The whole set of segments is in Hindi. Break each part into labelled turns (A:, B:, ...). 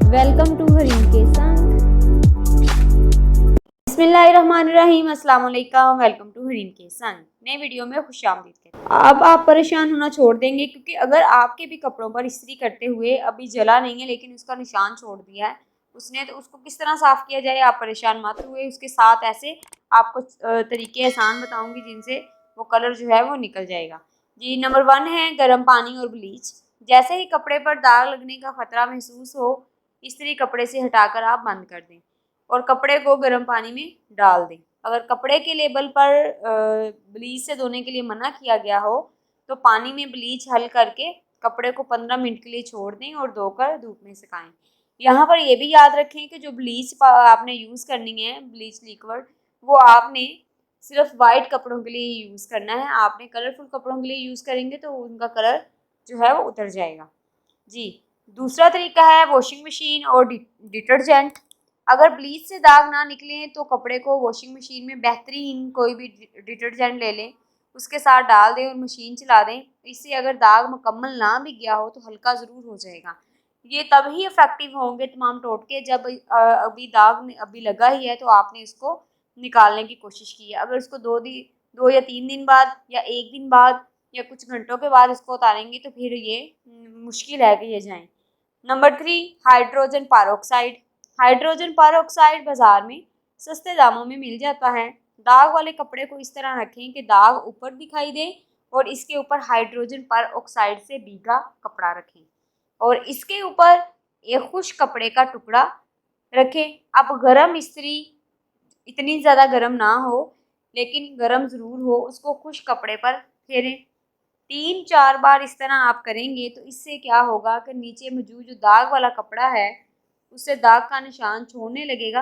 A: वेलकम टू हरीम के संग। बिस्मिल्लाहिर्रहमानिर्रहीम, अस्सलाम वालेकुम। वेलकम टू हरीम के संग। नए वीडियो में खुशामदीद कहते हैं। अब आप परेशान होना छोड़ देंगे, क्योंकि अगर आपके भी कपड़ों पर इस्त्री करते हुए अभी जला नहीं है लेकिन उसका निशान छोड़ दिया है उसने, तो उसको किस तरह साफ़ किया जाए आप परेशान मत हुए। उसके साथ ऐसे आपको तरीके आसान बताऊँगी जिनसे वो कलर जो है वो निकल जाएगा। जी, नंबर 1 है गर्म पानी और ब्लीच। जैसे ही कपड़े पर दाग लगने का खतरा महसूस हो, इस्त्री कपड़े से हटाकर आप बंद कर दें और कपड़े को गर्म पानी में डाल दें। अगर कपड़े के लेबल पर ब्लीच से धोने के लिए मना किया गया हो तो पानी में ब्लीच हल करके कपड़े को 15 मिनट के लिए छोड़ दें और धोकर धूप में सुखाएं। यहाँ पर ये भी याद रखें कि जो ब्लीच आपने यूज़ करनी है, ब्लीच लिक्विड, वो आपने सिर्फ वाइट कपड़ों के लिए यूज़ करना है। आपने कलरफुल कपड़ों के लिए यूज़ करेंगे तो उनका कलर जो है वो उतर जाएगा। जी, दूसरा तरीका है वॉशिंग मशीन और डिटर्जेंट। अगर ब्लीच से दाग ना निकलें तो कपड़े को वॉशिंग मशीन में बेहतरीन कोई भी डिटर्जेंट ले लें, उसके साथ डाल दें और मशीन चला दें। इससे अगर दाग मुकम्मल ना भी गया हो तो हल्का ज़रूर हो जाएगा। ये तभी इफ़ेक्टिव होंगे तमाम टोटके जब अभी दाग अभी लगा ही है तो आपने इसको निकालने की कोशिश की है। अगर उसको 2 या 3 दिन बाद या 1 दिन बाद या कुछ घंटों के बाद इसको उतारेंगे तो फिर ये मुश्किल है कि ये जाएँ। Number 3, hydrogen peroxide. Hydrogen peroxide बाज़ार में सस्ते दामों में मिल जाता है। दाग वाले कपड़े को इस तरह रखें कि दाग ऊपर दिखाई दे और इसके ऊपर हाइड्रोजन पेरोक्साइड से भीगा कपड़ा रखें और इसके ऊपर एक खुश्क कपड़े का टुकड़ा रखें। अब गरम इस्त्री इतनी ज़्यादा गरम ना हो लेकिन गरम ज़रूर हो, उसको खुश्क कपड़े पर फेरें। 3-4 बार इस तरह आप करेंगे तो इससे क्या होगा कि नीचे मौजूद जो दाग वाला कपड़ा है उससे दाग का निशान छोड़ने लगेगा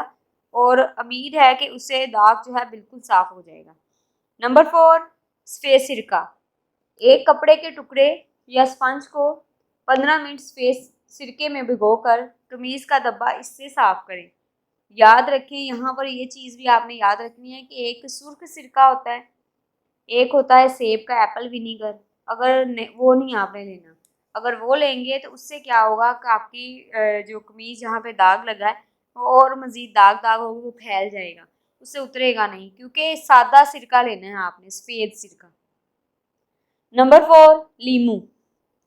A: और उम्मीद है कि उससे दाग जो है बिल्कुल साफ़ हो जाएगा। नंबर 4, सफ़ेद सिरका। एक कपड़े के टुकड़े या स्पंज को 15 मिनट सफ़ेद सिरके में भिगोकर कमीज़ का धब्बा इससे साफ़ करें। याद रखें, यहाँ पर ये चीज़ भी आपने याद रखनी है कि एक सुर्ख सिरका होता है, एक होता है सेब का एप्पल विनीगर। अगर वो नहीं आपने लेना, अगर वो लेंगे तो उससे क्या होगा कि आपकी जो कमीज़ जहाँ पे दाग लगा है वो और मज़ीद दाग दाग होगा, वो फैल जाएगा, उससे उतरेगा नहीं। क्योंकि सादा सिरका लेना है आपने, सफ़ेद सिरका। नंबर 4, लीमू।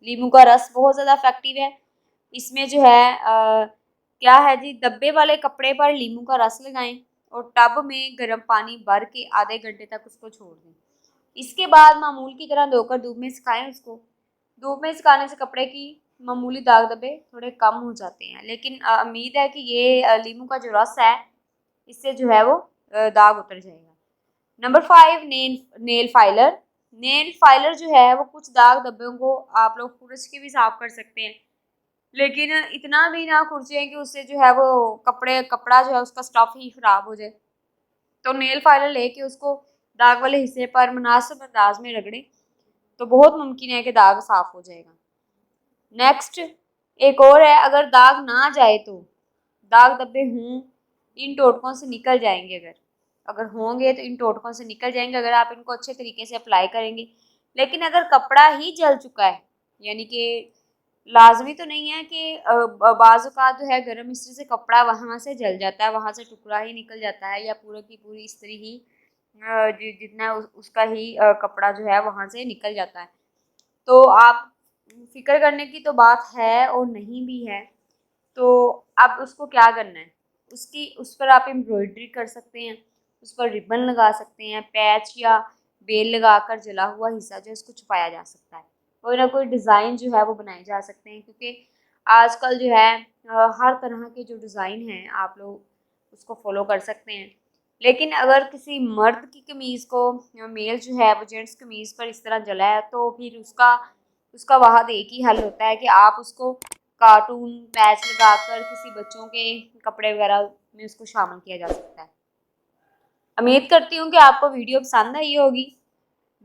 A: लीमू का रस बहुत ज़्यादा इफेक्टिव है। इसमें जो है क्या है जी, डब्बे वाले कपड़े पर लीमू का रस लगाएं और टब में गर्म पानी भर के आधे घंटे तक उसको छोड़ दें। इसके बाद मामूल की तरह धोकर धूप में सुखाएं उसको। धूप में सुखाने से कपड़े की मामूली दाग धब्बे थोड़े कम हो जाते हैं, लेकिन उम्मीद है कि ये लीमू का जो रस है इससे जो है वो दाग उतर जाएगा। Number 5, nail filer. Nail filer जो है वो कुछ दाग धब्बों को आप लोग खुरच के भी साफ कर सकते हैं, लेकिन इतना भी ना खुरचें कि उससे जो है वो कपड़ा जो है उसका स्टफ ही खराब हो जाए। तो नेल फाइलर लेके उसको दाग वाले हिस्से पर मुनासिब अंदाज में रगड़ें तो बहुत मुमकिन है कि दाग साफ हो जाएगा। नेक्स्ट एक और है, अगर दाग ना जाए तो दाग धब्बे हों, इन टोटकों से निकल जाएंगे। अगर होंगे तो इन टोटकों से निकल जाएंगे अगर आप इनको अच्छे तरीके से अप्लाई करेंगे। लेकिन अगर कपड़ा ही जल चुका है, यानी कि लाजमी तो नहीं है कि बाज़ औक़ात जो है गर्म इस्त्री से कपड़ा वहाँ से जल जाता है, वहाँ से टुकड़ा ही निकल जाता है या पूरे की पूरी इस्त्री ही जितना उसका ही कपड़ा जो है वहाँ से निकल जाता है। तो आप फ़िक्र करने की तो बात है और नहीं भी है। तो अब उसको क्या करना है, उस पर आप एम्ब्रॉयडरी कर सकते हैं, उस पर रिबन लगा सकते हैं, पैच या बेल लगाकर जला हुआ हिस्सा जो है उसको छुपाया जा सकता है। कोई ना कोई डिज़ाइन जो है वो बनाए जा सकते हैं, क्योंकि आजकल जो है हर तरह के जो डिज़ाइन हैं आप लोग उसको फॉलो कर सकते हैं। लेकिन अगर किसी मर्द की कमीज़ को मेल जो है वो जेंट्स कमीज़ पर इस तरह जला है तो फिर उसका उसका वहाँ एक ही हल होता है कि आप उसको कार्टून पैच लगाकर किसी बच्चों के कपड़े वगैरह में उसको शामिल किया जा सकता है। उम्मीद करती हूँ कि आपको वीडियो पसंद आई होगी।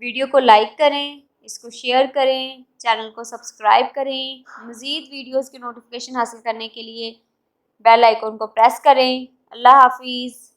A: वीडियो को लाइक करें, इसको शेयर करें, चैनल को सब्सक्राइब करें। मज़ीद वीडियोज़ की नोटिफिकेशन हासिल करने के लिए बेल आइकन को प्रेस करें। अल्लाह हाफिज़।